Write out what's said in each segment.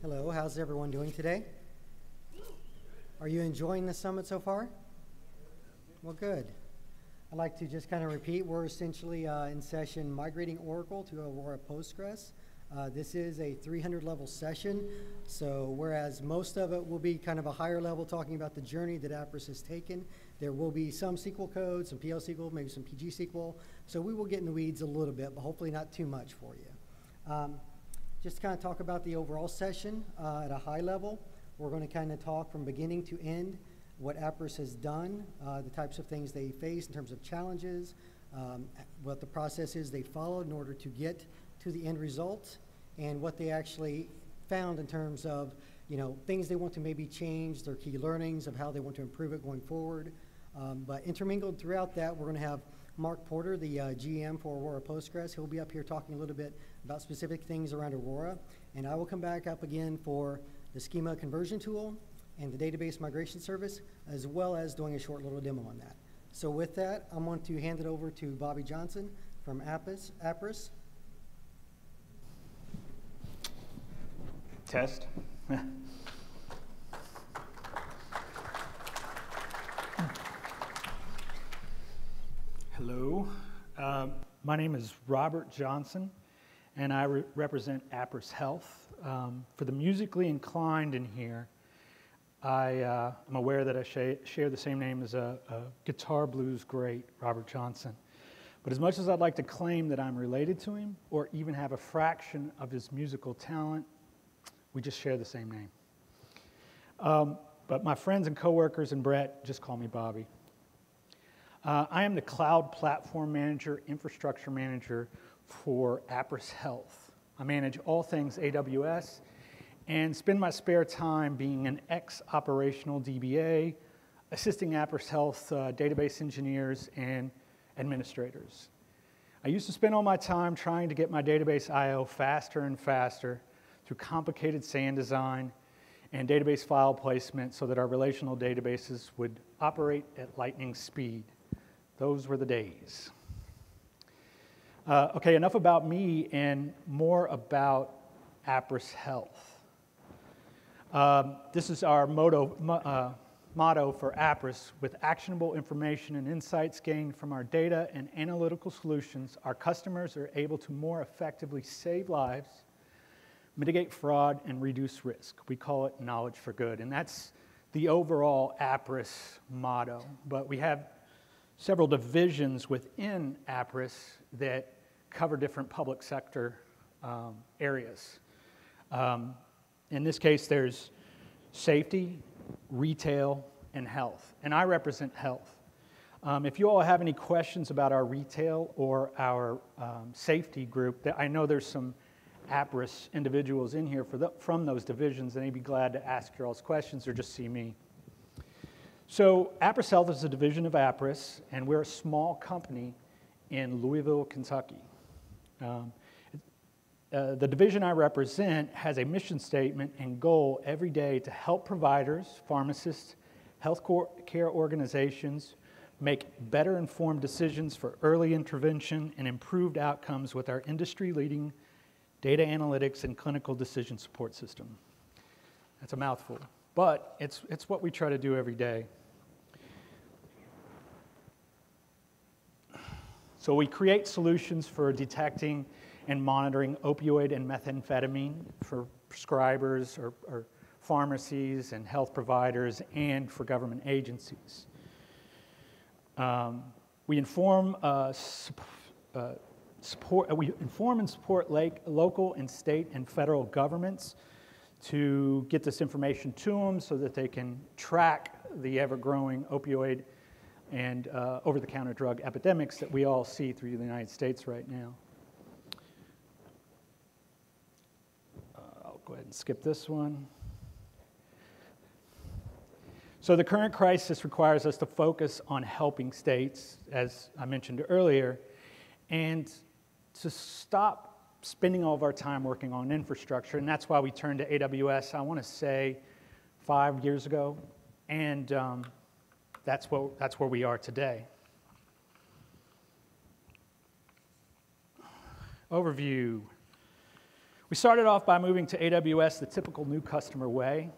Hello, how's everyone doing today? Are you enjoying the summit so far? Well, good. I'd like to just kind of repeat, we're essentially in session migrating Oracle to Aurora Postgres. This is a 300 level session, so whereas most of it will be kind of a higher level talking about the journey that Appriss has taken, there will be some SQL code, some PL SQL, maybe some PG SQL, so we will get in the weeds a little bit, but hopefully not too much for you. Just to kind of talk about the overall session at a high level, we're going to kind of talk from beginning to end what Appriss has done, the types of things they face in terms of challenges, what the process is they followed in order to get to the end result, and what they actually found in terms of things they want to maybe change, their key learnings of how they want to improve it going forward. But intermingled throughout that, we're going to have Mark Porter, the GM for Aurora Postgres. He'll be up here talking a little bit about specific things around Aurora, and I will come back up again for the Schema conversion tool and the database migration service, as well as doing a short little demo on that. So with that, I'm going to hand it over to Bobby Johnson from Appriss. Test. Hello. My name is Robert Johnson, and I represent Appriss Health. For the musically inclined in here, I'm aware that I share the same name as a guitar blues great, Robert Johnson. But as much as I'd like to claim that I'm related to him, or even have a fraction of his musical talent, we just share the same name. But my friends and coworkers and Brett just call me Bobby. I am the Cloud Platform Manager, Infrastructure Manager for Appriss Health. I manage all things AWS and spend my spare time being an ex-operational DBA, assisting Appriss Health database engineers and administrators. I used to spend all my time trying to get my database I/O faster and faster through complicated SAN design and database file placement so that our relational databases would operate at lightning speed. Those were the days. Okay, enough about me and more about Appriss Health. This is our motto for Appriss. With actionable information and insights gained from our data and analytical solutions, our customers are able to more effectively save lives, mitigate fraud, and reduce risk. We call it knowledge for good, and that's the overall Appriss motto. But we have several divisions within Appriss that cover different public sector areas. In this case, there's safety, retail, and health, and I represent health. If you all have any questions about our retail or our safety group, I know there's some Appriss individuals in here from those divisions, and they'd be glad to ask your all's questions or just see me. So Appriss Health is a division of Appriss, and we're a small company in Louisville, Kentucky. The division I represent has a mission statement and goal every day to help providers, pharmacists, health care organizations make better informed decisions for early intervention and improved outcomes with our industry-leading data analytics and clinical decision support system. That's a mouthful, but it's what we try to do every day. So we create solutions for detecting and monitoring opioid and methamphetamine for prescribers or pharmacies and health providers and for government agencies. We inform and support local and state and federal governments to get this information to them so that they can track the ever-growing opioid and over-the-counter drug epidemics that we all see through the United States right now. I'll go ahead and skip this one. So the current crisis requires us to focus on helping states, as I mentioned earlier, and to stop spending all of our time working on infrastructure, and that's why we turned to AWS, I want to say 5 years ago, and that's where we are today. Overview. We started off by moving to AWS the typical new customer way.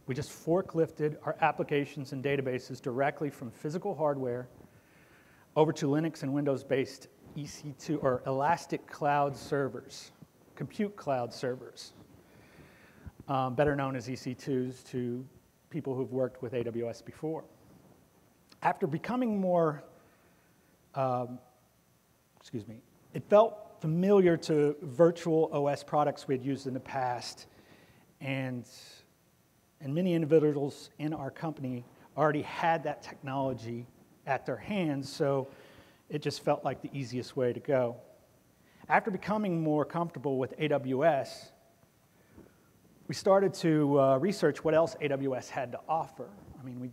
We just forklifted our applications and databases directly from physical hardware over to Linux and Windows-based EC2 or elastic cloud servers, compute cloud servers, better known as EC2s to people who've worked with AWS before. After becoming more, it felt familiar to virtual OS products we had used in the past, and many individuals in our company already had that technology at their hands, so it just felt like the easiest way to go. After becoming more comfortable with AWS, we started to research what else AWS had to offer. I mean,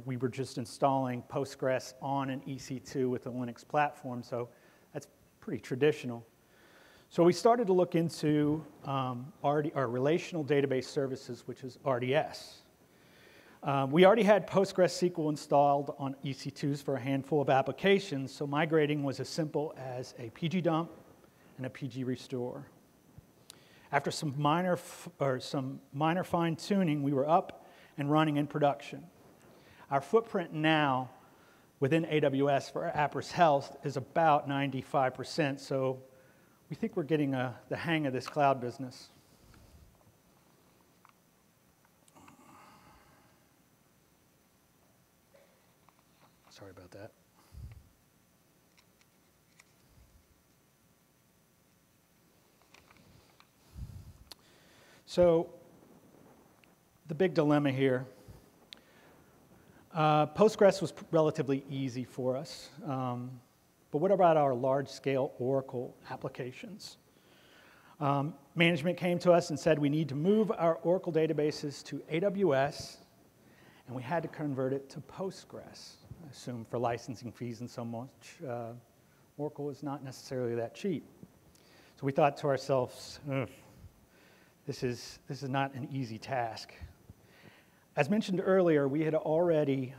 we were just installing Postgres on an EC2 with a Linux platform, so that's pretty traditional. So we started to look into our relational database services, which is RDS. We already had PostgreSQL installed on EC2s for a handful of applications, so migrating was as simple as a PG dump and a PG restore. After some minor fine-tuning, we were up and running in production. Our footprint now within AWS for Appriss Health is about 95%, so we think we're getting the hang of this cloud business. Sorry about that. So the big dilemma here, Postgres was relatively easy for us, but what about our large-scale Oracle applications? Management came to us and said we need to move our Oracle databases to AWS, and we had to convert it to Postgres, I assume for licensing fees and so much. Oracle is not necessarily that cheap. So we thought to ourselves, this is not an easy task. As mentioned earlier, we had already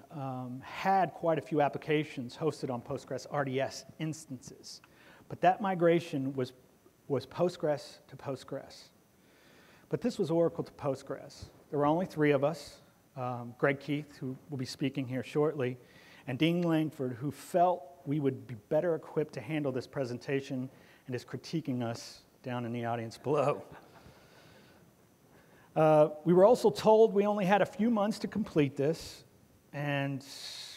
had quite a few applications hosted on Postgres RDS instances, but that migration was Postgres to Postgres. But this was Oracle to Postgres. There were only 3 of us, Greg Keith, who will be speaking here shortly, and Dean Langford, who felt we would be better equipped to handle this presentation and is critiquing us down in the audience below. We were also told we only had a few months to complete this, and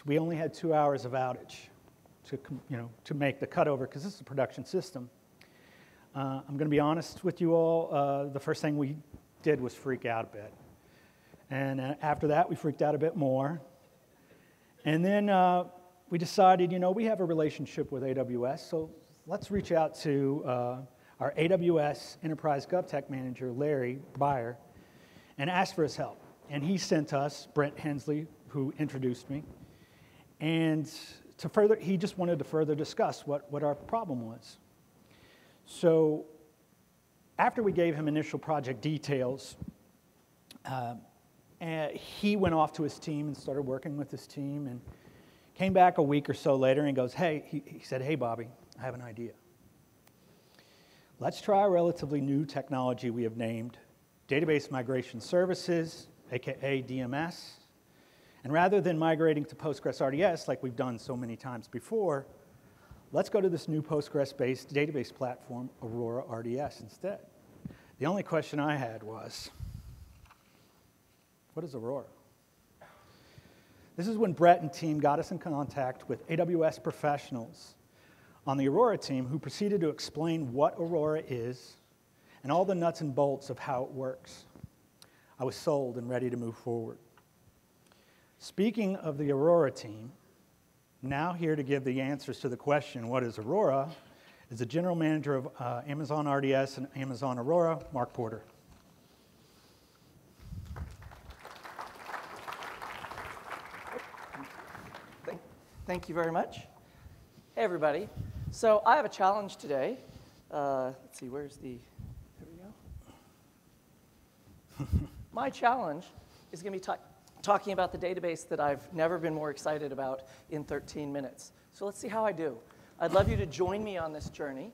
we only had 2 hours of outage to make the cutover, because this is a production system. I'm going to be honest with you all, the first thing we did was freak out a bit. And after that, we freaked out a bit more. And then we decided, we have a relationship with AWS, so let's reach out to our AWS Enterprise GovTech Manager, Larry Beyer, and ask for his help. And he sent us Brent Hensley, who introduced me, and he just wanted to further discuss what our problem was. So after we gave him initial project details, he went off to his team and started working with his team, and came back a week or so later and goes, he said, hey, Bobby, I have an idea. Let's try a relatively new technology we have named Database Migration Services, aka DMS, and rather than migrating to Postgres RDS like we've done so many times before, let's go to this new Postgres-based database platform, Aurora RDS, instead. The only question I had was, what is Aurora? This is when Brett and team got us in contact with AWS professionals on the Aurora team who proceeded to explain what Aurora is and all the nuts and bolts of how it works. I was sold and ready to move forward. Speaking of the Aurora team, now here to give the answers to the question, what is Aurora, is the General Manager of Amazon RDS and Amazon Aurora, Mark Porter. Thank you very much. Hey, everybody. So I have a challenge today. Let's see, where's the, there we go. My challenge is going to be talking about the database that I've never been more excited about in 13 minutes. So let's see how I do. I'd love you to join me on this journey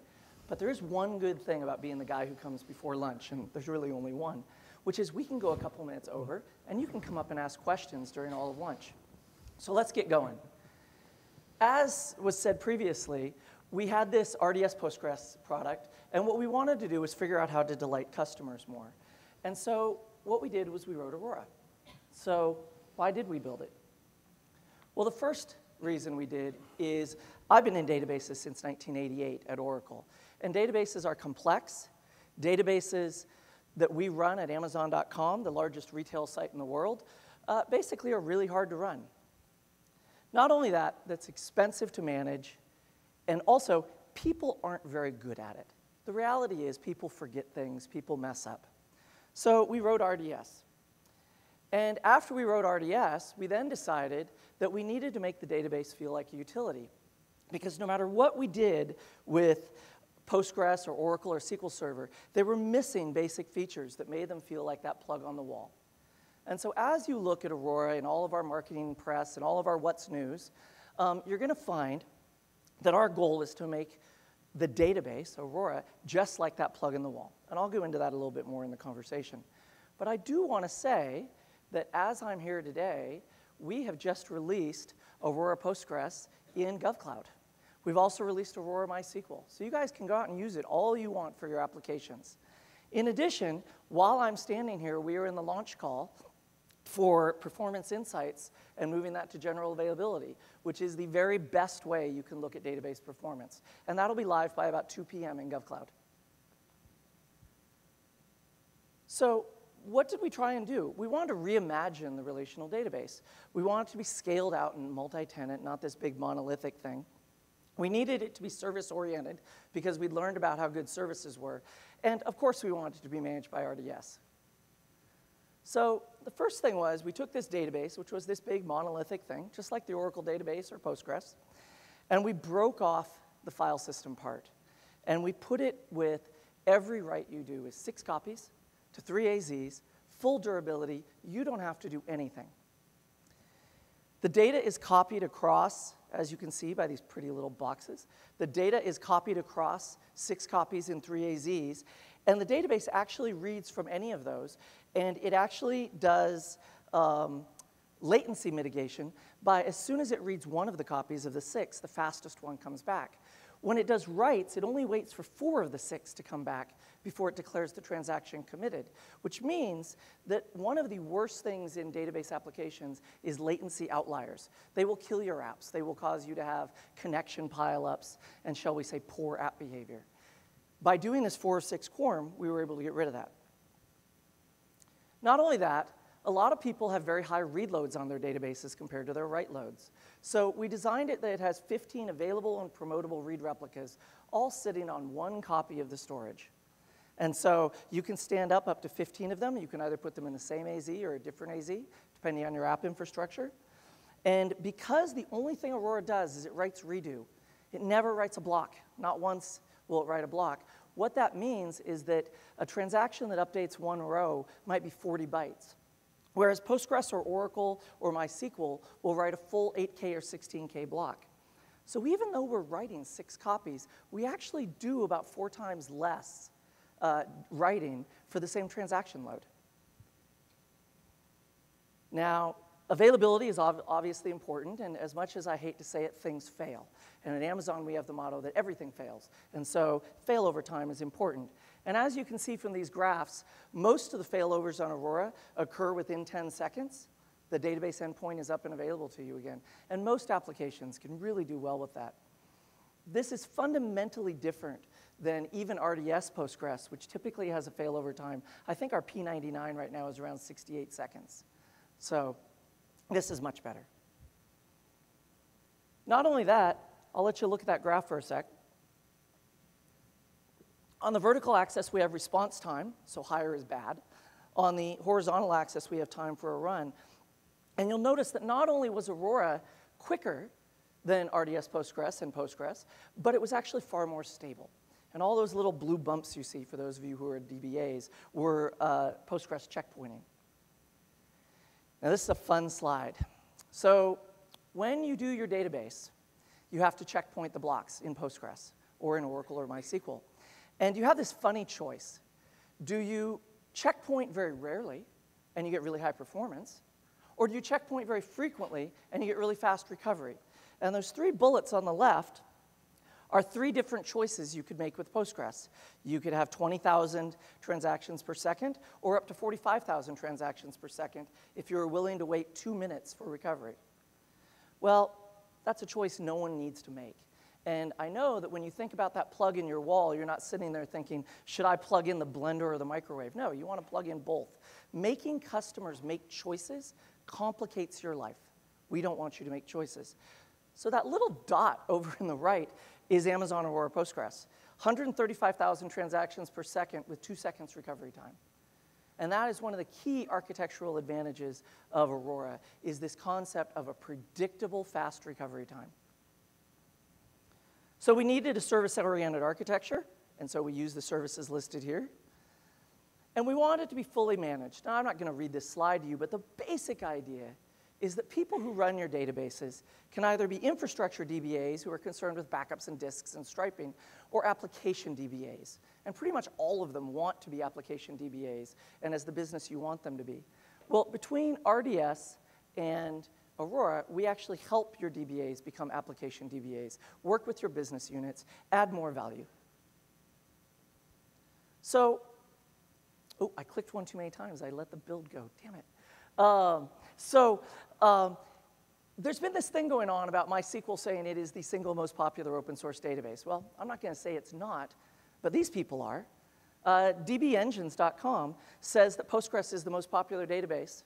But there is one good thing about being the guy who comes before lunch, and there's really only one, which is we can go a couple minutes over, and you can come up and ask questions during all of lunch. So let's get going. As was said previously, we had this RDS Postgres product, and what we wanted to do was figure out how to delight customers more. And so what we did was we wrote Aurora. So why did we build it? Well, the first reason we did is I've been in databases since 1988 at Oracle. And databases are complex. Databases that we run at Amazon.com, the largest retail site in the world, basically are really hard to run. Not only that, that's expensive to manage, and also people aren't very good at it. The reality is people forget things, people mess up. So we wrote RDS. And after we wrote RDS, we then decided that we needed to make the database feel like a utility. Because no matter what we did with Postgres or Oracle or SQL Server, they were missing basic features that made them feel like that plug on the wall. And so as you look at Aurora and all of our marketing press and all of our what's news, you're going to find that our goal is to make the database, Aurora, just like that plug in the wall. And I'll go into that a little bit more in the conversation. But I do want to say that as I'm here today, we have just released Aurora Postgres in GovCloud. We've also released Aurora MySQL. So you guys can go out and use it all you want for your applications. In addition, while I'm standing here, we are in the launch call for performance insights and moving that to general availability, which is the very best way you can look at database performance. And that'll be live by about 2 p.m. in GovCloud. So what did we try and do? We wanted to reimagine the relational database. We wanted it to be scaled out and multi-tenant, not this big monolithic thing. We needed it to be service-oriented because we'd learned about how good services were. And of course, we wanted it to be managed by RDS. So the first thing was we took this database, which was this big monolithic thing, just like the Oracle database or Postgres, and we broke off the file system part. And we put it with every write you do is 6 copies to 3 AZs, full durability. You don't have to do anything. The data is copied across, as you can see by these pretty little boxes. The data is copied across 6 copies in 3 AZs, and the database actually reads from any of those, and it actually does latency mitigation by as soon as it reads one of the copies of the 6, the fastest one comes back. When it does writes, it only waits for 4 of the 6 to come back before it declares the transaction committed, which means that one of the worst things in database applications is latency outliers. They will kill your apps. They will cause you to have connection pileups and, shall we say, poor app behavior. By doing this 4 of 6 quorum, we were able to get rid of that. Not only that, a lot of people have very high read loads on their databases compared to their write loads. So we designed it that it has 15 available and promotable read replicas, all sitting on 1 copy of the storage. And so you can stand up to 15 of them. You can either put them in the same AZ or a different AZ, depending on your app infrastructure. And because the only thing Aurora does is it writes redo, it never writes a block. Not once will it write a block. What that means is that a transaction that updates 1 row might be 40 bytes. Whereas Postgres or Oracle or MySQL will write a full 8K or 16K block. So even though we're writing 6 copies, we actually do about 4 times less writing for the same transaction load. Now, availability is obviously important, and as much as I hate to say it, things fail. And at Amazon, we have the motto that everything fails. And so failover time is important. And as you can see from these graphs, most of the failovers on Aurora occur within 10 seconds. The database endpoint is up and available to you again. And most applications can really do well with that. This is fundamentally different than even RDS Postgres, which typically has a failover time. I think our P99 right now is around 68 seconds. So this is much better. Not only that, I'll let you look at that graph for a sec. On the vertical axis, we have response time, so higher is bad. On the horizontal axis, we have time for a run. And you'll notice that not only was Aurora quicker than RDS Postgres and Postgres, but it was actually far more stable. And all those little blue bumps you see, for those of you who are DBAs, were Postgres checkpointing. Now, this is a fun slide. So when you do your database, you have to checkpoint the blocks in Postgres or in Oracle or MySQL. And you have this funny choice. Do you checkpoint very rarely, and you get really high performance? Or do you checkpoint very frequently, and you get really fast recovery? And those 3 bullets on the left are 3 different choices you could make with Postgres. You could have 20,000 transactions per second, or up to 45,000 transactions per second if you were willing to wait 2 minutes for recovery. Well, that's a choice no one needs to make. And I know that when you think about that plug in your wall, you're not sitting there thinking, should I plug in the blender or the microwave? No, you want to plug in both. Making customers make choices complicates your life. We don't want you to make choices. So that little dot over in the right is Amazon Aurora Postgres. 135,000 transactions per second with 2 seconds recovery time. And that is one of the key architectural advantages of Aurora, is this concept of a predictable fast recovery time. So we needed a service-oriented architecture, and so we used the services listed here. And we wanted it to be fully managed. Now, I'm not going to read this slide to you, but the basic idea is that people who run your databases can either be infrastructure DBAs who are concerned with backups and disks and striping, or application DBAs. And pretty much all of them want to be application DBAs, and as the business you want them to be. Well, between RDS and Aurora, we actually help your DBAs become application DBAs, work with your business units, add more value. So, oh, I clicked one too many times. I let the build go, damn it. There's been this thing going on about MySQL saying it is the single most popular open source database. Well, I'm not going to say it's not, but these people are. DBEngines.com says that Postgres is the most popular database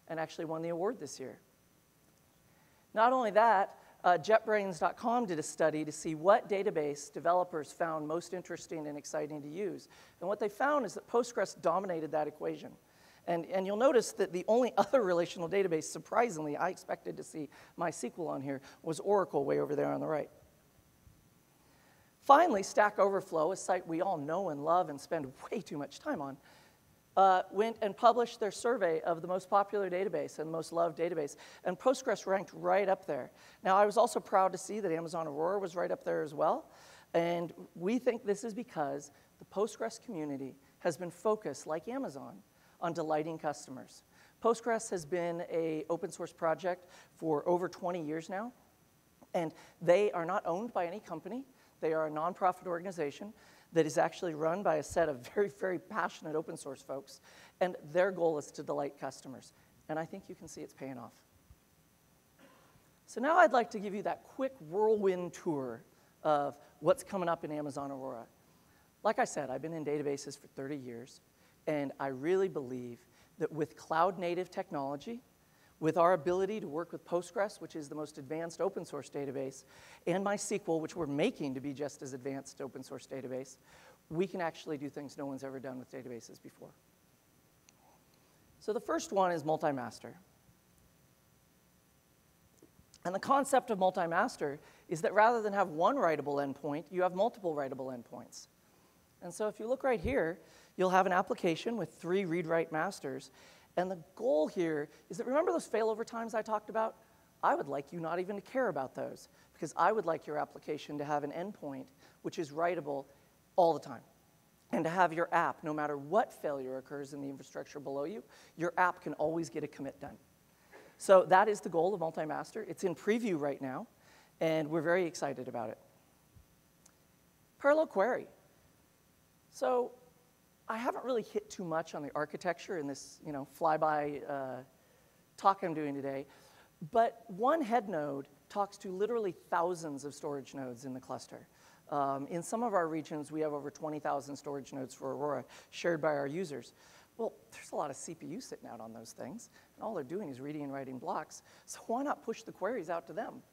and actually won the award this year. Not only that, JetBrains.com did a study to see what database developers found most interesting and exciting to use. And what they found is that Postgres dominated that equation. And you'll notice that the only other relational database, surprisingly, I expected to see MySQL on here, was Oracle way over there on the right. Finally, Stack Overflow, a site we all know and love and spend way too much time on, went and published their survey of the most popular database and most loved database, and Postgres ranked right up there. Now, I was also proud to see that Amazon Aurora was right up there as well, and we think this is because the Postgres community has been focused, like Amazon, on delighting customers. Postgres has been an open source project for over 20 years now, and they are not owned by any company. They are a nonprofit organization that is actually run by a set of very, very passionate open source folks, and their goal is to delight customers. And I think you can see it's paying off. So now I'd like to give you that quick whirlwind tour of what's coming up in Amazon Aurora. Like I said, I've been in databases for 30 years, and I really believe that with cloud-native technology, with our ability to work with Postgres, which is the most advanced open source database, and MySQL, which we're making to be just as advanced open source database, we can actually do things no one's ever done with databases before. So the first one is multi-master. And the concept of multi-master is that rather than have one writable endpoint, you have multiple writable endpoints. And so if you look right here, you'll have an application with 3 read-write masters. And the goal here is that, remember those failover times I talked about? I would like you not even to care about those, because I would like your application to have an endpoint which is writable all the time. And to have your app, no matter what failure occurs in the infrastructure below you, your app can always get a commit done. So that is the goal of multi-master. It's in preview right now, and we're very excited about it. Parallel query. So I haven't really hit too much on the architecture in this, flyby talk I'm doing today, but one head node talks to literally thousands of storage nodes in the cluster. In some of our regions, we have over 20,000 storage nodes for Aurora shared by our users. Well, there's a lot of CPU sitting out on those things, and all they're doing is reading and writing blocks, so why not push the queries out to them?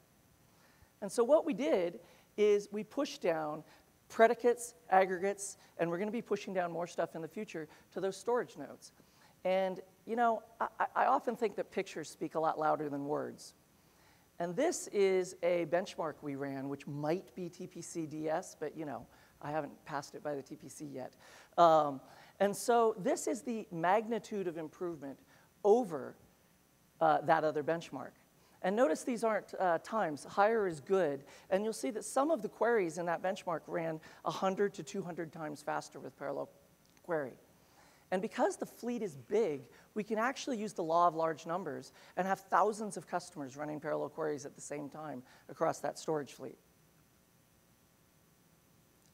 And so what we did is we pushed down predicates, aggregates, and we're going to be pushing down more stuff in the future to those storage nodes. And, I often think that pictures speak a lot louder than words. And this is a benchmark we ran, which might be TPC-DS, but, I haven't passed it by the TPC yet. And so this is the magnitude of improvement over that other benchmark. And notice these aren't times. Higher is good. And you'll see that some of the queries in that benchmark ran 100 to 200 times faster with parallel query. And because the fleet is big, we can actually use the law of large numbers and have thousands of customers running parallel queries at the same time across that storage fleet.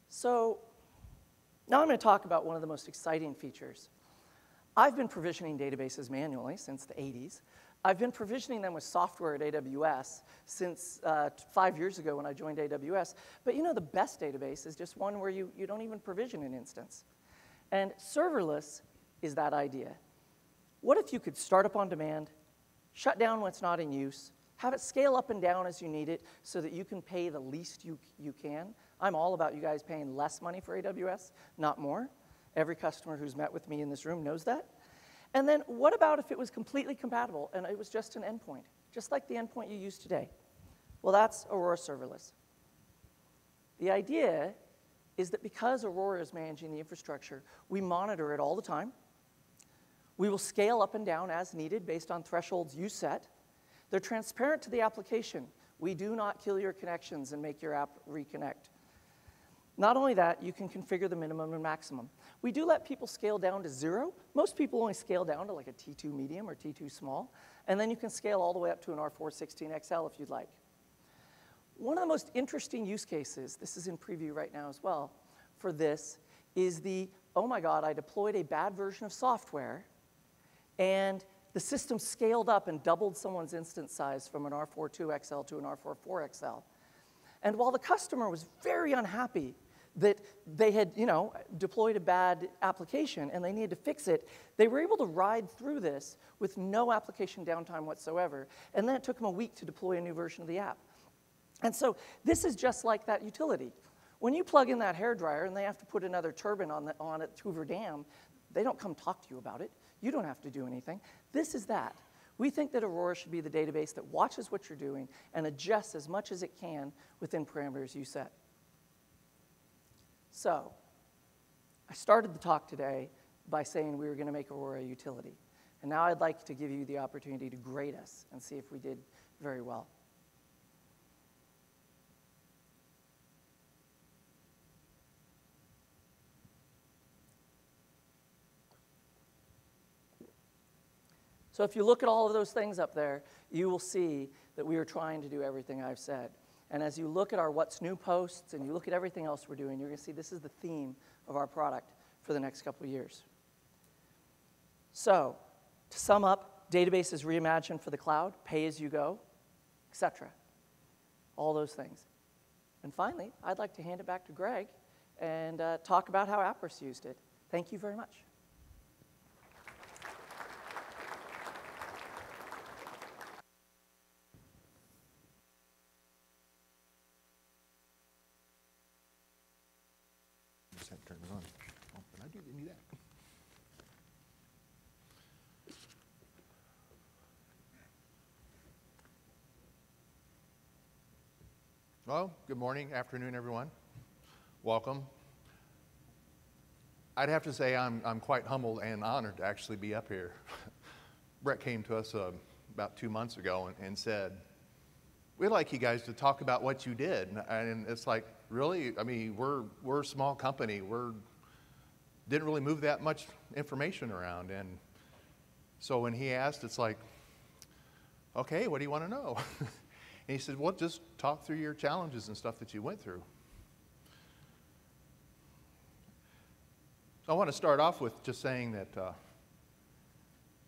So now I'm going to talk about one of the most exciting features. I've been provisioning databases manually since the 80s. I've been provisioning them with software at AWS since 5 years ago when I joined AWS. But you know, the best database is just one where you don't even provision an instance. And serverless is that idea. What if you could start up on demand, shut down when it's not in use, have it scale up and down as you need it so that you can pay the least you can? I'm all about you guys paying less money for AWS, not more. Every customer who's met with me in this room knows that. And then what about if it was completely compatible and it was just an endpoint, just like the endpoint you use today? Well, that's Aurora Serverless. The idea is that because Aurora is managing the infrastructure, we monitor it all the time. We will scale up and down as needed based on thresholds you set. They're transparent to the application. We do not kill your connections and make your app reconnect. Not only that, you can configure the minimum and maximum. We do let people scale down to 0. Most people only scale down to like a T2 medium or T2 small, and then you can scale all the way up to an R416XL if you'd like. One of the most interesting use cases, this is in preview right now as well, for this is the, oh my God, I deployed a bad version of software, and the system scaled up and doubled someone's instance size from an R42XL to an R44XL. And while the customer was very unhappy that they had, deployed a bad application and they needed to fix it, they were able to ride through this with no application downtime whatsoever. And then it took them a week to deploy a new version of the app. And so this is just like that utility. When you plug in that hairdryer and they have to put another turbine on it at Hoover Dam, they don't come talk to you about it. You don't have to do anything. This is that. We think that Aurora should be the database that watches what you're doing and adjusts as much as it can within parameters you set. So I started the talk today by saying we were going to make Aurora a utility. And now I'd like to give you the opportunity to grade us and see if we did very well. So if you look at all of those things up there, you will see that we are trying to do everything I've said. And as you look at our What's New posts and you look at everything else we're doing, you're going to see this is the theme of our product for the next couple of years. So to sum up, databases reimagined for the cloud, pay as you go, etc. All those things. And finally, I'd like to hand it back to Greg and talk about how Appriss used it. Thank you very much. Turn it on. Oh, but I do need that. Well, good morning, afternoon, everyone. Welcome. I'd have to say I'm quite humbled and honored to actually be up here. Brett came to us about 2 months ago and said, we'd like you guys to talk about what you did. And it's like, really? I mean, we're a small company. Didn't really move that much information around. And so when he asked, it's like, okay, what do you want to know? And he said, well, just talk through your challenges and stuff that you went through. I want to start off with just saying that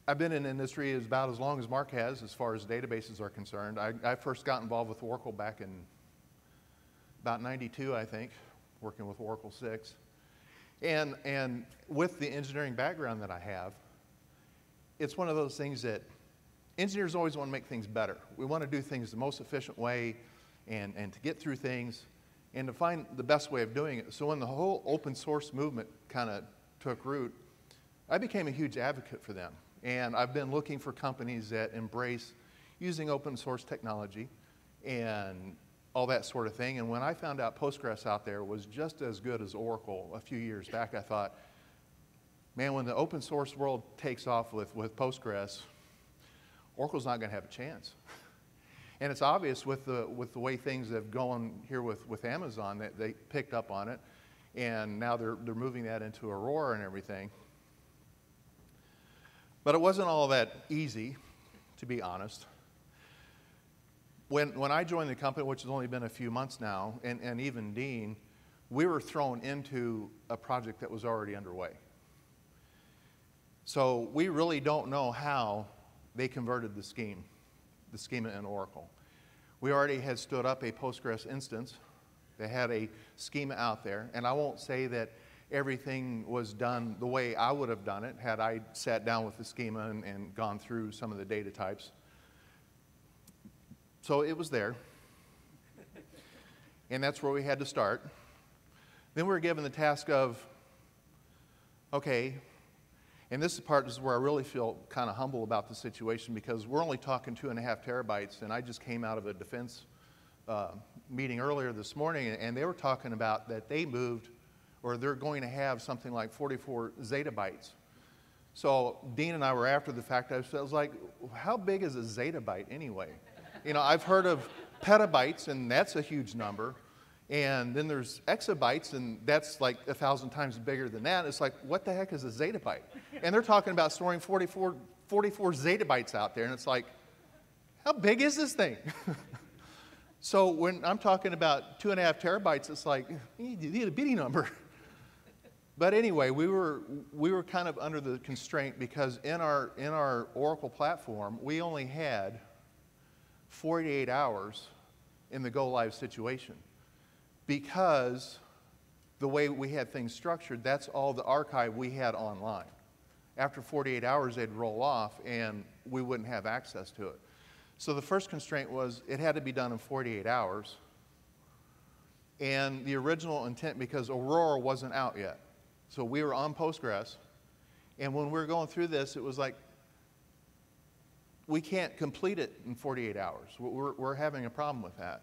I've been in the industry about as long as Mark has as far as databases are concerned. I first got involved with Oracle back in about 92, I think, working with Oracle 6. And with the engineering background that I have, it's one of those things that engineers always want to make things better. We want to do things the most efficient way and to get through things and to find the best way of doing it. So when the whole open source movement kind of took root, I became a huge advocate for them. And I've been looking for companies that embrace using open source technology and all that sort of thing. And when I found out Postgres out there was just as good as Oracle a few years back, I thought, man, when the open source world takes off with Postgres, Oracle's not going to have a chance. And it's obvious with the way things have gone here with Amazon that they picked up on it, and now they're moving that into Aurora and everything. But it wasn't all that easy, to be honest. When I joined the company, which has only been a few months now, and even Dean, we were thrown into a project that was already underway. So we really don't know how they converted the schema in Oracle. We already had stood up a Postgres instance. They had a schema out there, and I won't say that everything was done the way I would have done it had I sat down with the schema and gone through some of the data types. So it was there, and that's where we had to start. Then we were given the task of, okay, and this is where I really feel kind of humble about the situation, because we're only talking 2.5 terabytes, and I just came out of a defense meeting earlier this morning, and they were talking about that they moved, or they're going to have something like 44 zettabytes. So Dean and I were after the fact. I was like, how big is a zettabyte anyway? You know, I've heard of petabytes, and that's a huge number. And then there's exabytes, and that's like 1,000 times bigger than that. It's like, what the heck is a zettabyte? And they're talking about storing 44 zettabytes out there, and it's like, how big is this thing? So when I'm talking about 2.5 terabytes, it's like, you need a bitty number. But anyway, we were kind of under the constraint, because in our Oracle platform, we only had 48 hours in the go-live situation. Because the way we had things structured, that's all the archive we had online. After 48 hours, they'd roll off, and we wouldn't have access to it. So the first constraint was it had to be done in 48 hours. And the original intent, because Aurora wasn't out yet. So we were on Postgres, and when we were going through this, it was like, we can't complete it in 48 hours. We're having a problem with that.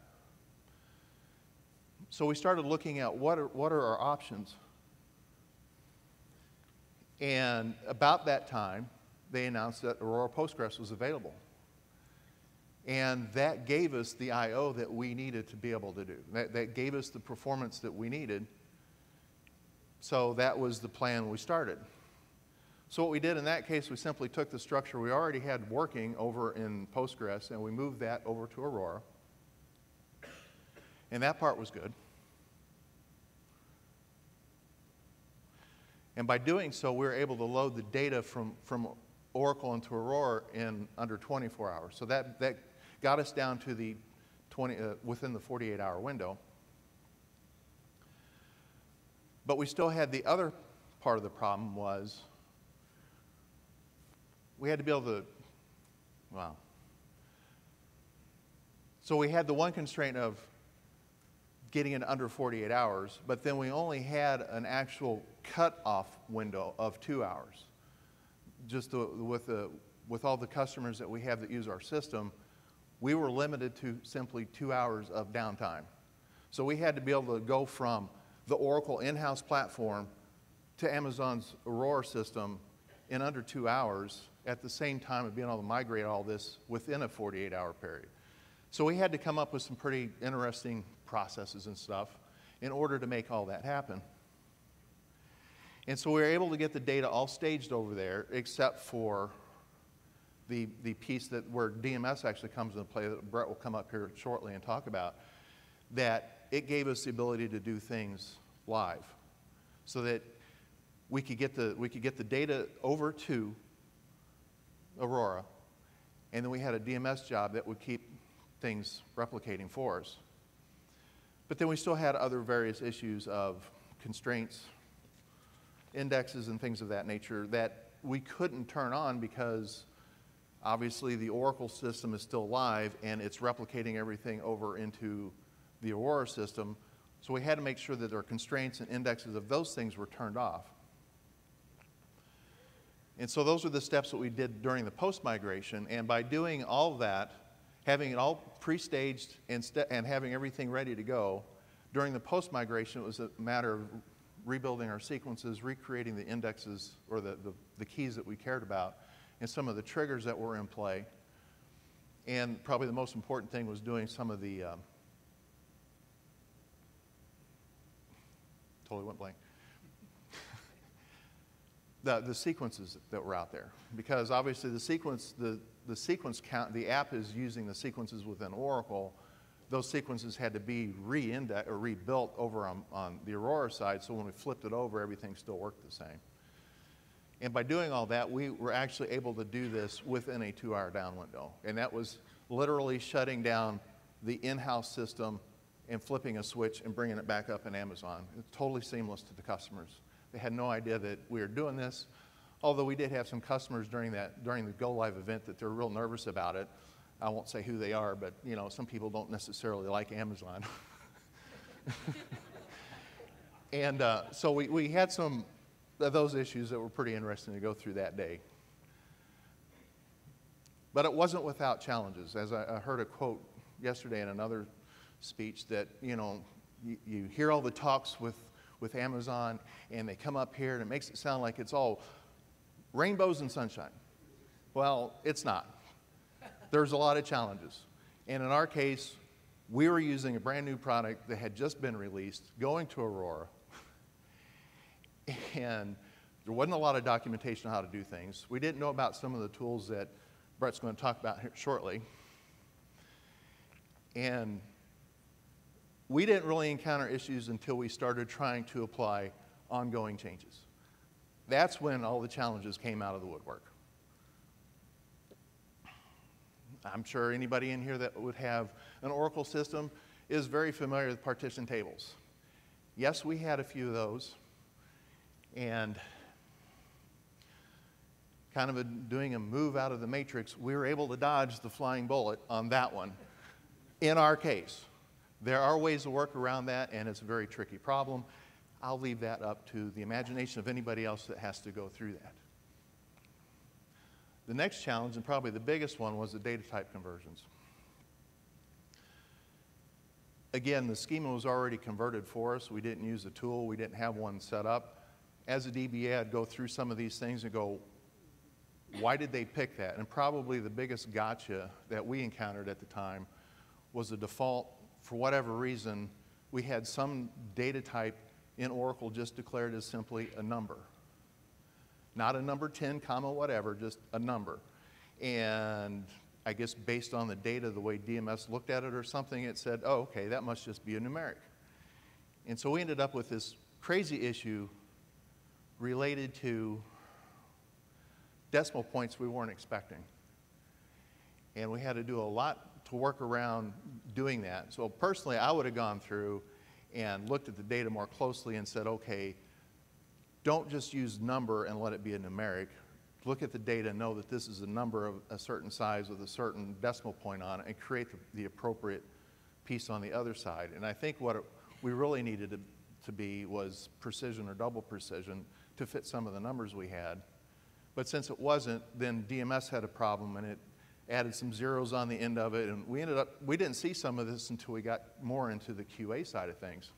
So we started looking at what are our options. And about that time, they announced that Aurora Postgres was available. And that gave us the I/O that we needed to be able to do. That gave us the performance that we needed. So that was the plan we started. So what we did in that case, we simply took the structure we already had working over in Postgres, and we moved that over to Aurora. And that part was good. And by doing so, we were able to load the data from Oracle into Aurora in under 24 hours. So that got us down to the within the 48-hour window. But we still had the other part of the problem was we had to be able to, wow. So we had the one constraint of getting it under 48 hours, but then we only had an actual cutoff window of 2 hours. Just with all the customers that we have that use our system, we were limited to simply 2 hours of downtime. So we had to be able to go from the Oracle in-house platform to Amazon's Aurora system in under 2 hours, at the same time of being able to migrate all this within a 48-hour period. So we had to come up with some pretty interesting processes and stuff in order to make all that happen. And so we were able to get the data all staged over there, except for the piece where DMS actually comes into play, that Brett will come up here shortly and talk about, that it gave us the ability to do things live, so that we could get the data over to Aurora, and then we had a DMS job that would keep things replicating for us. But then we still had other various issues of constraints, indexes, and things of that nature that we couldn't turn on, because obviously the Oracle system is still live and it's replicating everything over into the Aurora system. So we had to make sure that our constraints and indexes of those things were turned off. And so those were the steps that we did during the post-migration. And by doing all of that, having it all pre-staged and having everything ready to go, during the post-migration, it was a matter of rebuilding our sequences, recreating the indexes or the keys that we cared about, and some of the triggers that were in play. And probably the most important thing was doing some of the, totally went blank. The sequences that were out there. Because obviously the sequence count, the app is using the sequences within Oracle. Those sequences had to be re-indexed or rebuilt over on the Aurora side, so when we flipped it over, everything still worked the same. And by doing all that, we were actually able to do this within a 2-hour down window. And that was literally shutting down the in-house system and flipping a switch and bringing it back up in Amazon. It's totally seamless to the customers. They had no idea that we were doing this, although we did have some customers during the go-live event that they're real nervous about it. I won't say who they are, but you know, some people don't necessarily like Amazon. And so we had some of those issues that were pretty interesting to go through that day. But it wasn't without challenges. As I heard a quote yesterday in another speech that, you know, you hear all the talks with Amazon and they come up here and it makes it sound like it's all rainbows and sunshine. Well, it's not. There's a lot of challenges. And in our case, we were using a brand new product that had just been released, going to Aurora. And there wasn't a lot of documentation on how to do things. We didn't know about some of the tools that Brett's going to talk about here shortly. And we didn't really encounter issues until we started trying to apply ongoing changes. That's when all the challenges came out of the woodwork. I'm sure anybody in here that would have an Oracle system is very familiar with partition tables. Yes, we had a few of those. And kind of doing a move out of the matrix, we were able to dodge the flying bullet on that one in our case. There are ways to work around that, and it's a very tricky problem. I'll leave that up to the imagination of anybody else that has to go through that. The next challenge, and probably the biggest one, was the data type conversions. Again, the schema was already converted for us. We didn't use a tool. We didn't have one set up. As a DBA, I'd go through some of these things and go, why did they pick that? And probably the biggest gotcha that we encountered at the time was the default. For whatever reason, we had some data type in Oracle just declared as simply a number. Not a number 10, comma, whatever, just a number. And I guess based on the data, the way DMS looked at it or something, it said, oh, okay, that must just be a numeric. And so we ended up with this crazy issue related to decimal points we weren't expecting. And we had to do a lot to work around doing that. So personally, I would have gone through and looked at the data more closely and said, okay, don't just use number and let it be a numeric. Look at the data, know that this is a number of a certain size with a certain decimal point on it, and create the appropriate piece on the other side. And I think what we really needed to be was precision or double precision to fit some of the numbers we had. But since it wasn't, then DMS had a problem, and it added some zeros on the end of it, and we didn't see some of this until we got more into the QA side of things.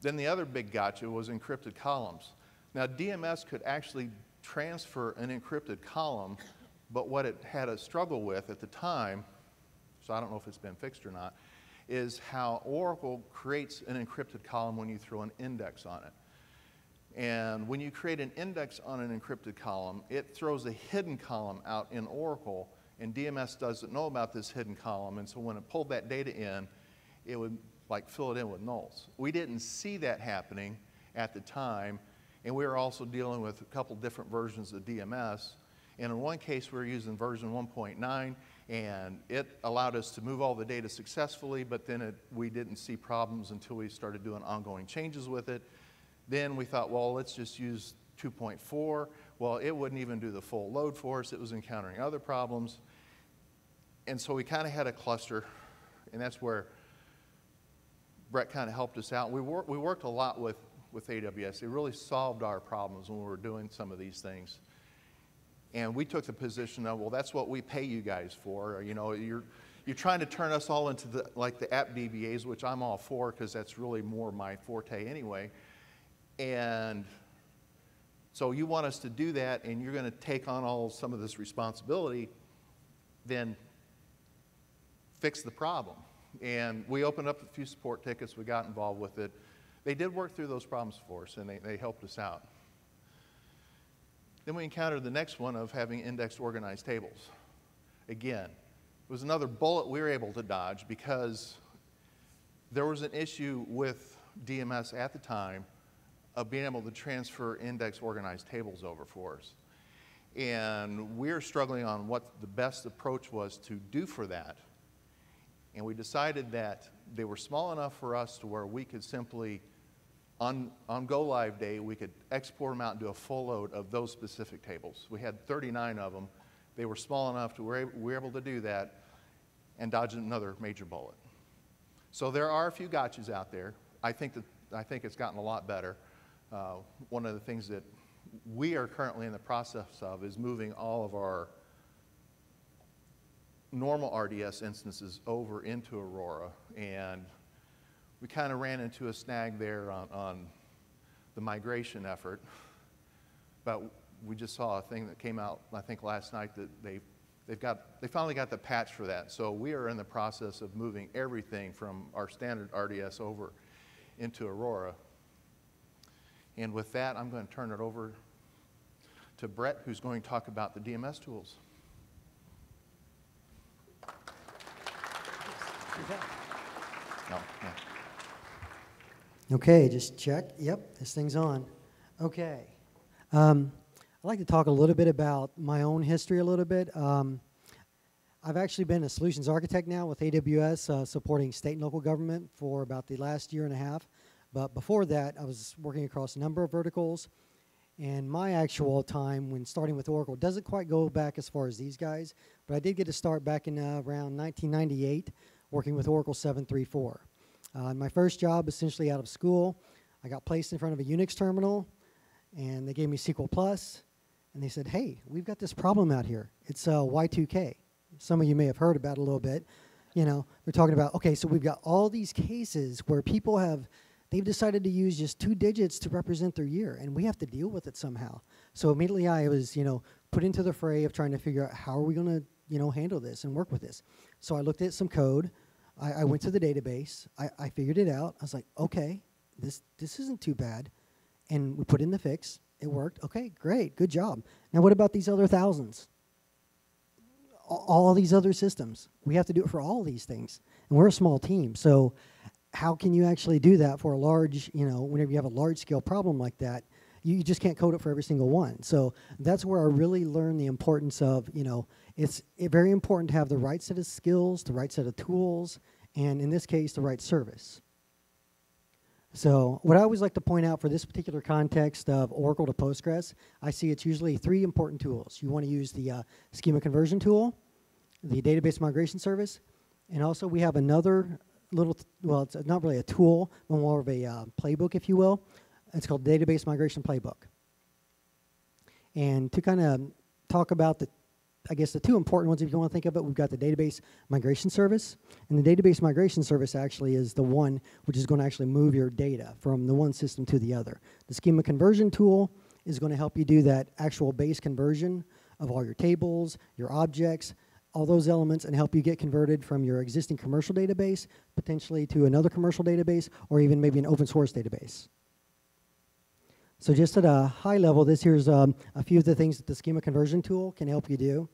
Then the other big gotcha was encrypted columns. Now, DMS could actually transfer an encrypted column, but what it had a struggle with at the time, so I don't know if it's been fixed or not, is how Oracle creates an encrypted column when you throw an index on it. And when you create an index on an encrypted column, it throws a hidden column out in Oracle, and DMS doesn't know about this hidden column, and so when it pulled that data in, it would like fill it in with nulls. We didn't see that happening at the time, and we were also dealing with a couple different versions of DMS. And in one case, we were using version 1.9, and it allowed us to move all the data successfully, but then we didn't see problems until we started doing ongoing changes with it. Then we thought, well, let's just use 2.4. Well, it wouldn't even do the full load for us. It was encountering other problems. And so we kind of had a cluster, and that's where Brett kind of helped us out. We worked a lot with AWS. It really solved our problems when we were doing some of these things. And we took the position of, well, that's what we pay you guys for. You know, you're trying to turn us all into the app DBAs, which I'm all for because that's really more my forte anyway. And So you want us to do that, and you're going to take on some of this responsibility, then fix the problem. And we opened up a few support tickets. We got involved with it. They did work through those problems for us, and they helped us out. Then we encountered the next one of having indexed organized tables. Again, it was another bullet we were able to dodge because there was an issue with DMS at the time of being able to transfer indexed organized tables over for us. And we're struggling on what the best approach was to do for that. And we decided that they were small enough for us to where we could simply, on go live day, we could export them out and do a full load of those specific tables. We had 39 of them. They were small enough to we were able to do that and dodge another major bullet. So there are a few gotchas out there. I think it's gotten a lot better. One of the things that we are currently in the process of is moving all of our normal RDS instances over into Aurora, and we kind of ran into a snag there on the migration effort, but we just saw a thing that came out, I think last night, that they finally got the patch for that. So we are in the process of moving everything from our standard RDS over into Aurora. And with that, I'm going to turn it over to Brett, who's going to talk about the DMS tools. No, yeah. Okay, just check. Yep, this thing's on. Okay. I'd like to talk a little bit about my own history a little bit. I've actually been a solutions architect now with AWS, supporting state and local government for about the last year and a half. But before that, I was working across a number of verticals. And my actual time when starting with Oracle doesn't quite go back as far as these guys, but I did get to start back in around 1998 working with Oracle 7.3.4. My first job, essentially out of school, I got placed in front of a Unix terminal, and they gave me SQL+, and they said, hey, we've got this problem out here. It's Y2K. Some of you may have heard about it a little bit. You know, they're talking about, okay, so we've got all these cases where people they've decided to use just 2 digits to represent their year, and we have to deal with it somehow. So immediately I was, put into the fray of trying to figure out how are we going to, handle this and work with this. So I looked at some code. I went to the database. I figured it out. I was like, okay, this isn't too bad. And we put in the fix. It worked. Okay, great, good job. Now what about these other thousands? All these other systems. We have to do it for all these things. And we're a small team, so how can you actually do that for a large, whenever you have a large-scale problem like that, you just can't code it for every single one. So that's where I really learned the importance of, it's very important to have the right set of skills, the right set of tools, and in this case, the right service. So what I always like to point out for this particular context of Oracle to Postgres, I see it's usually 3 important tools. You want to use the schema conversion tool, the database migration service, and also we have another well, it's not really a tool, but more of a playbook, if you will. It's called Database Migration Playbook. And to kind of talk about the 2 important ones, if you want to think of it, we've got the Database Migration Service. And the Database Migration Service actually is the one which is going to actually move your data from the one system to the other. The Schema Conversion tool is going to help you do that actual base conversion of all your tables, your objects, all those elements, and help you get converted from your existing commercial database potentially to another commercial database or even maybe an open source database. So just at a high level, here's a few of the things that the schema conversion tool can help you do.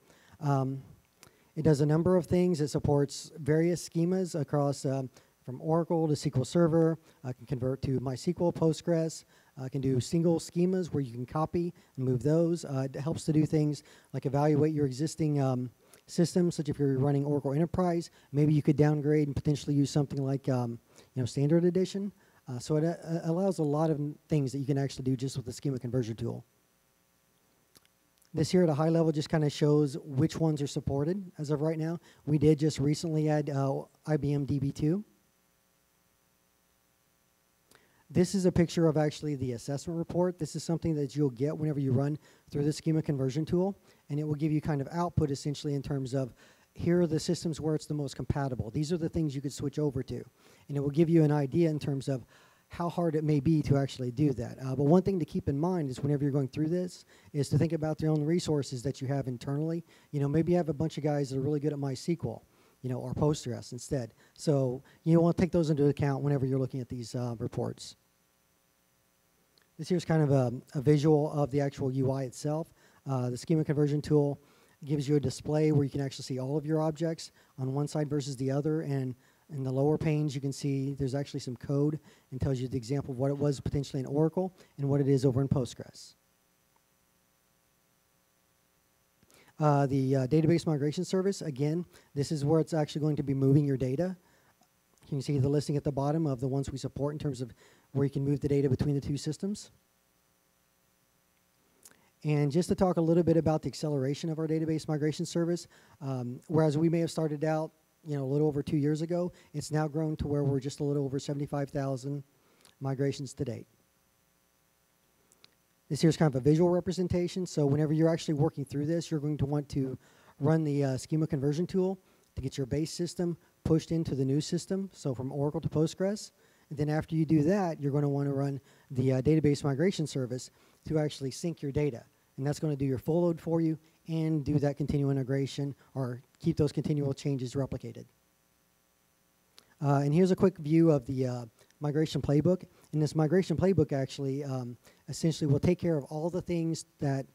It does a number of things. It supports various schemas across from Oracle to SQL Server. Can convert to MySQL, Postgres. Can do single schemas where you can copy and move those. It helps to do things like evaluate your existing systems, such if you're running Oracle Enterprise, maybe you could downgrade and potentially use something like Standard Edition. So it allows a lot of things that you can actually do just with the schema conversion tool. This here at a high level just kind of shows which ones are supported as of right now. We did just recently add IBM DB2. This is a picture of actually the assessment report. This is something that you'll get whenever you run through the schema conversion tool, and it will give you kind of output essentially in terms of here are the systems where it's the most compatible. These are the things you could switch over to, and it will give you an idea in terms of how hard it may be to actually do that. But one thing to keep in mind is whenever you're going through this is to think about the own resources that you have internally. You know, maybe you have a bunch of guys that are really good at MySQL, you know, or Postgres instead. So you want to take those into account whenever you're looking at these reports. This here's kind of a visual of the actual UI itself. The schema conversion tool gives you a display where you can actually see all of your objects on one side versus the other, and in the lower panes you can see there's actually some code and tells you the example of what it was potentially in Oracle and what it is over in Postgres. The database migration service, again, this is where it's actually going to be moving your data. You can see the listing at the bottom of the ones we support in terms of where you can move the data between the two systems. And just to talk a little bit about the acceleration of our database migration service, whereas we may have started out, you know, a little over 2 years ago, it's now grown to where we're just a little over 75,000 migrations to date. This here's kind of a visual representation. So whenever you're actually working through this, you're going to want to run the schema conversion tool to get your base system pushed into the new system, so from Oracle to Postgres. And then after you do that, you're going to want to run the database migration service to actually sync your data. And that's going to do your full load for you and do that continual integration or keep those continual changes replicated. And here's a quick view of the migration playbook. And this migration playbook actually essentially will take care of all the things that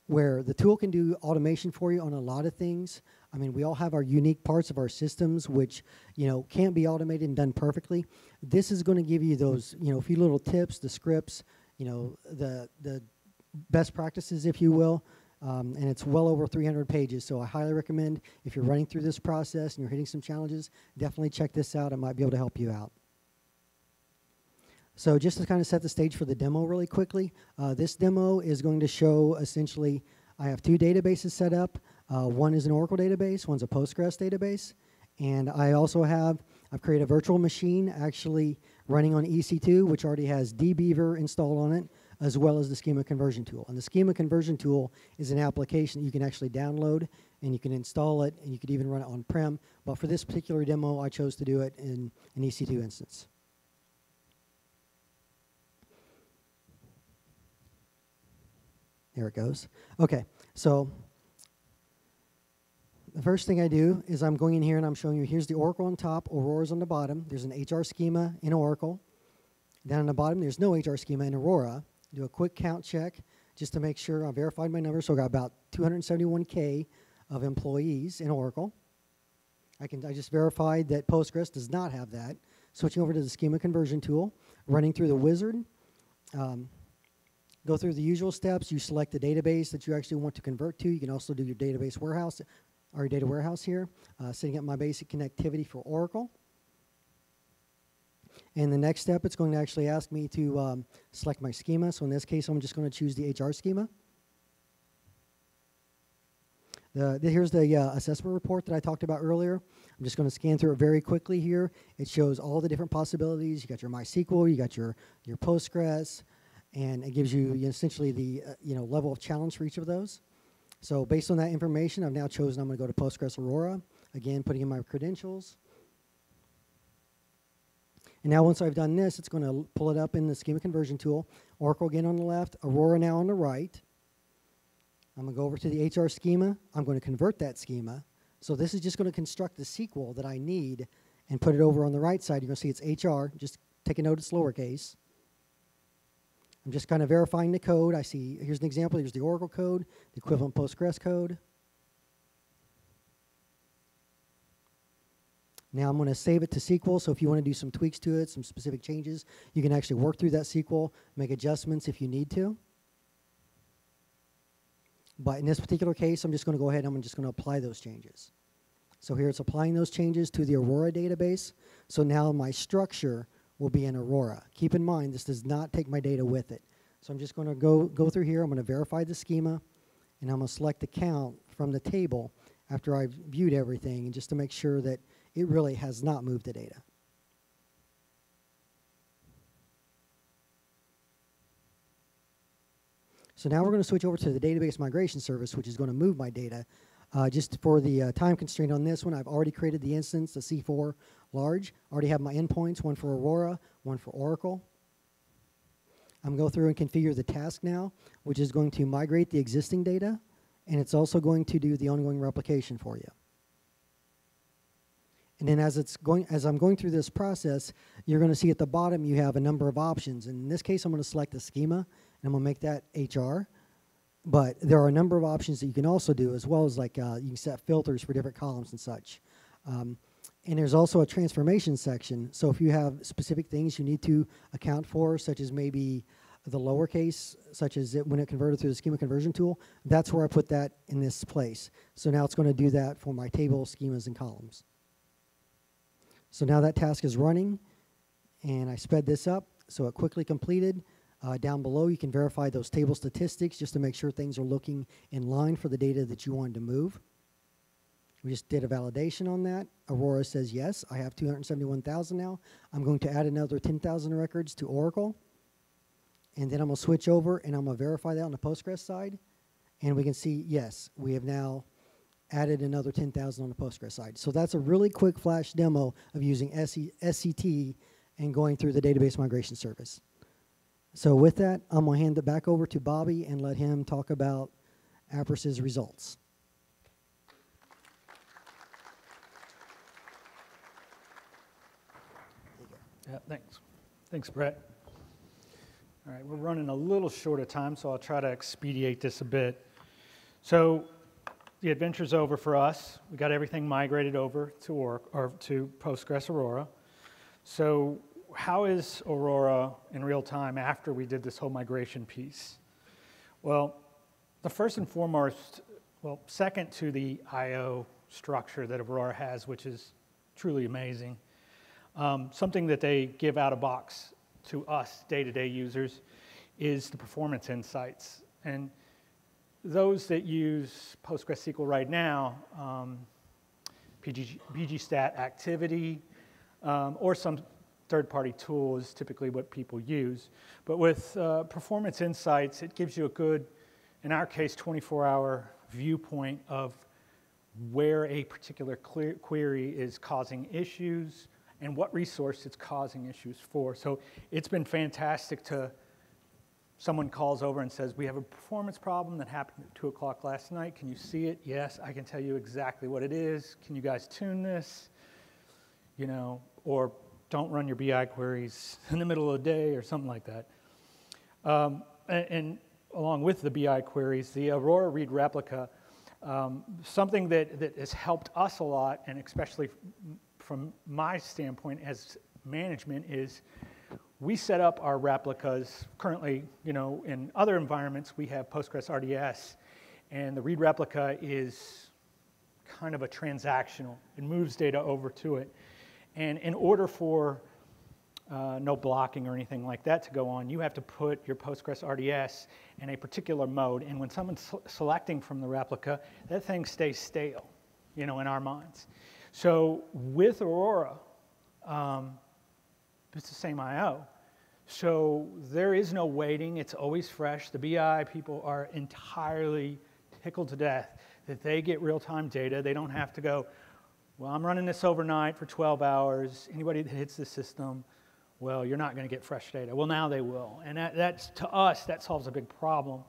where the tool can do automation for you on a lot of things. I mean, we all have our unique parts of our systems which, you know, can't be automated and done perfectly. This is going to give you those, you know, a few little tips, the scripts, you know, the best practices, if you will. And it's well over 300 pages, so I highly recommend if you're running through this process and you're hitting some challenges, definitely check this out. It might be able to help you out. So just to kind of set the stage for the demo really quickly, this demo is going to show essentially I have two databases set up. One is an Oracle database, one's a Postgres database, and I've created a virtual machine actually running on EC2, which already has dbeaver installed on it, as well as the schema conversion tool. And the schema conversion tool is an application that you can actually download, and you can install it, and you could even run it on-prem. But for this particular demo, I chose to do it in an EC2 instance. There it goes. Okay, so the first thing I do is I'm going in here and I'm showing you, here's the Oracle on top, Aurora's on the bottom. There's an HR schema in Oracle. Down on the bottom, there's no HR schema in Aurora. Do a quick count check just to make sure I verified my numbers. So I got about 271K of employees in Oracle. I just verified that Postgres does not have that. Switching over to the schema conversion tool, running through the wizard. Go through the usual steps. You select the database that you actually want to convert to. You can also do your database warehouse, or your data warehouse here. Setting up my basic connectivity for Oracle. And the next step, it's going to actually ask me to select my schema. So in this case, I'm just going to choose the HR schema. Here's the assessment report that I talked about earlier. I'm just going to scan through it very quickly here. It shows all the different possibilities. You got your MySQL, you got your Postgres, and it gives you essentially the level of challenge for each of those. So based on that information, I've now chosen I'm going to go to Postgres Aurora. Again, putting in my credentials. And now once I've done this, it's going to pull it up in the schema conversion tool. Oracle again on the left, Aurora now on the right. I'm going to go over to the HR schema. I'm going to convert that schema. So this is just going to construct the SQL that I need and put it over on the right side. You're going to see it's HR. Just take a note it's lowercase. I'm just kind of verifying the code. I see, here's an example. Here's the Oracle code, the equivalent Postgres code. Now I'm going to save it to SQL, so if you want to do some tweaks to it, some specific changes, you can actually work through that SQL, make adjustments if you need to. But in this particular case, I'm just going to go ahead and I'm just going to apply those changes. So here it's applying those changes to the Aurora database. So now my structure will be in Aurora. Keep in mind, this does not take my data with it. So I'm just going to go through here. I'm going to verify the schema, and I'm going to select the count from the table after I've viewed everything, and just to make sure that it really has not moved the data. So now we're going to switch over to the database migration service, which is going to move my data. Just for the time constraint on this one, I've already created the instance, the C4 large. I already have my endpoints, one for Aurora, one for Oracle. I'm going to go through and configure the task now, which is going to migrate the existing data, and it's also going to do the ongoing replication for you. And then as I'm going through this process, you're going to see at the bottom you have a number of options. And in this case, I'm going to select the schema, and I'm going to make that HR. But there are a number of options that you can also do, as well as like you can set filters for different columns and such. And there's also a transformation section. So if you have specific things you need to account for, such as maybe the lowercase, such as when it converted through the schema conversion tool, that's where I put that in this place. So now it's going to do that for my table, schemas, and columns. So now that task is running, and I sped this up so it quickly completed. Down below, you can verify those table statistics just to make sure things are looking in line for the data that you wanted to move. We just did a validation on that. Aurora says, yes, I have 271,000 now. I'm going to add another 10,000 records to Oracle. And then I'm going to switch over, and I'm going to verify that on the Postgres side. And we can see, yes, we have now added another 10,000 on the Postgres side. So that's a really quick flash demo of using SCT and going through the database migration service. So with that, I'm going to hand it back over to Bobby and let him talk about Appriss's results. Yeah, thanks. Thanks, Brett. All right, we're running a little short of time, so I'll try to expedite this a bit. So the adventure's over for us. We got everything migrated over to Postgres Aurora. So how is Aurora in real time after we did this whole migration piece? Well, the first and foremost, well, second to the I/O structure that Aurora has, which is truly amazing, something that they give out of box to us day-to-day users is the performance insights. And those that use PostgreSQL right now, PGStat activity, or some third-party tool is typically what people use. But with performance insights, it gives you a good, in our case, 24-hour viewpoint of where a particular query is causing issues and what resource it's causing issues for. So it's been fantastic to, someone calls over and says, we have a performance problem that happened at 2 o'clock last night. Can you see it? Yes, I can tell you exactly what it is. Can you guys tune this? You know, or don't run your BI queries in the middle of the day or something like that. And along with the BI queries, the Aurora Read Replica, something that has helped us a lot, and especially from my standpoint as management, is we set up our replicas currently, you know, in other environments we have Postgres RDS, and the read replica is kind of a transactional. It moves data over to it. And in order for no blocking or anything like that to go on, you have to put your Postgres RDS in a particular mode, and when someone's selecting from the replica, that thing stays stale, you know, in our minds. So with Aurora, it's the same I/O. So there is no waiting. It's always fresh. The BI people are entirely tickled to death that they get real-time data. They don't have to go, well, I'm running this overnight for 12 hours. Anybody that hits the system, well, you're not going to get fresh data. Well, now they will. And that's, to us, that solves a big problem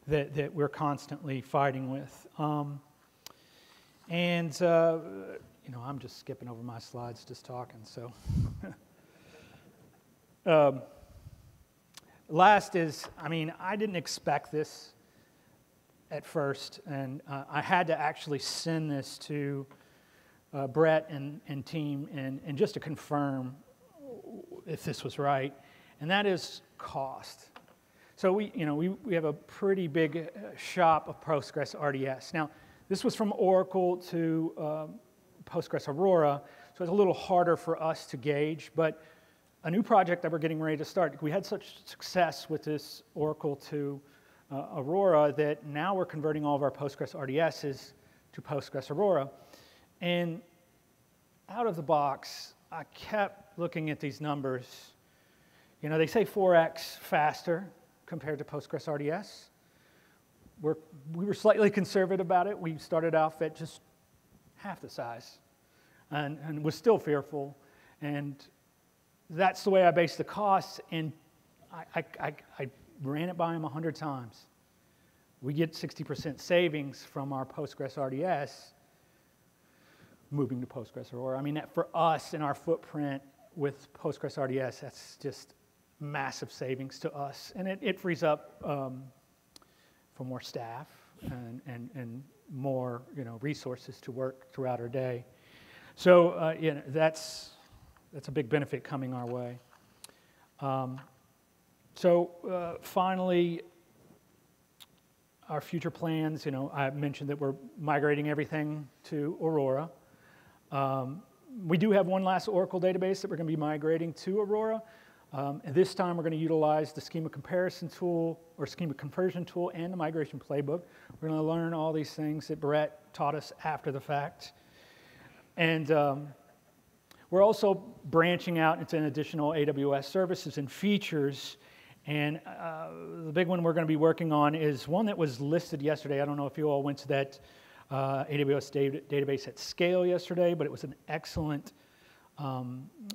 that we're constantly fighting with. You know, I'm just skipping over my slides, just talking, so. Last is, I mean, I didn't expect this at first, and I had to actually send this to Brett and team and just to confirm if this was right, and that is cost. So we have a pretty big shop of Postgres RDS. Now, this was from Oracle to Postgres Aurora, so it's a little harder for us to gauge, but a new project that we're getting ready to start, we had such success with this Oracle to Aurora that now we're converting all of our Postgres RDSs to Postgres Aurora. And out of the box, I kept looking at these numbers. You know, they say 4x faster compared to Postgres RDS. We were slightly conservative about it. We started off at just half the size and was still fearful. And that's the way I based the costs. And I ran it by them 100 times. We get 60% savings from our Postgres RDS moving to Postgres Aurora. I mean, for us in our footprint with Postgres RDS, that's just massive savings to us. And it frees up for more staff and more resources to work throughout our day. So that's a big benefit coming our way. Finally, our future plans, I mentioned that we're migrating everything to Aurora. We do have one last Oracle database that we're going to be migrating to Aurora. And this time we're going to utilize the schema comparison tool or schema conversion tool and the migration playbook. We're going to learn all these things that Brett taught us after the fact. And we're also branching out into additional AWS services and features. And the big one we're going to be working on is one that was listed yesterday. I don't know if you all went to that AWS database at scale yesterday, but it was an excellent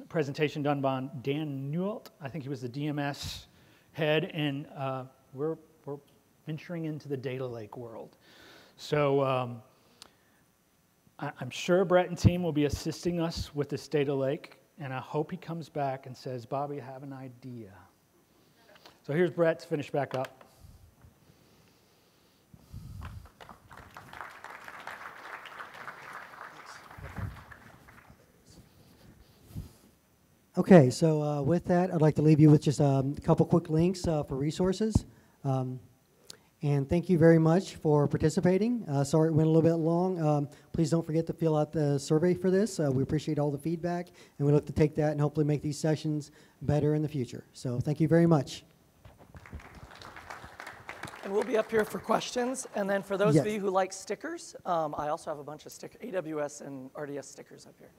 presentation done by Dan Newelt. I think he was the DMS head, and we're venturing into the data lake world. So I'm sure Brett and team will be assisting us with this data lake, and I hope he comes back and says, Bobby, I have an idea. So here's Brett to finish back up. Okay, so with that, I'd like to leave you with just a couple quick links for resources. And thank you very much for participating. Sorry it went a little bit long. Please don't forget to fill out the survey for this. We appreciate all the feedback, and we look to take that and hopefully make these sessions better in the future. So thank you very much. And we'll be up here for questions. And then for those of you who like stickers, I also have a bunch of AWS and RDS stickers up here.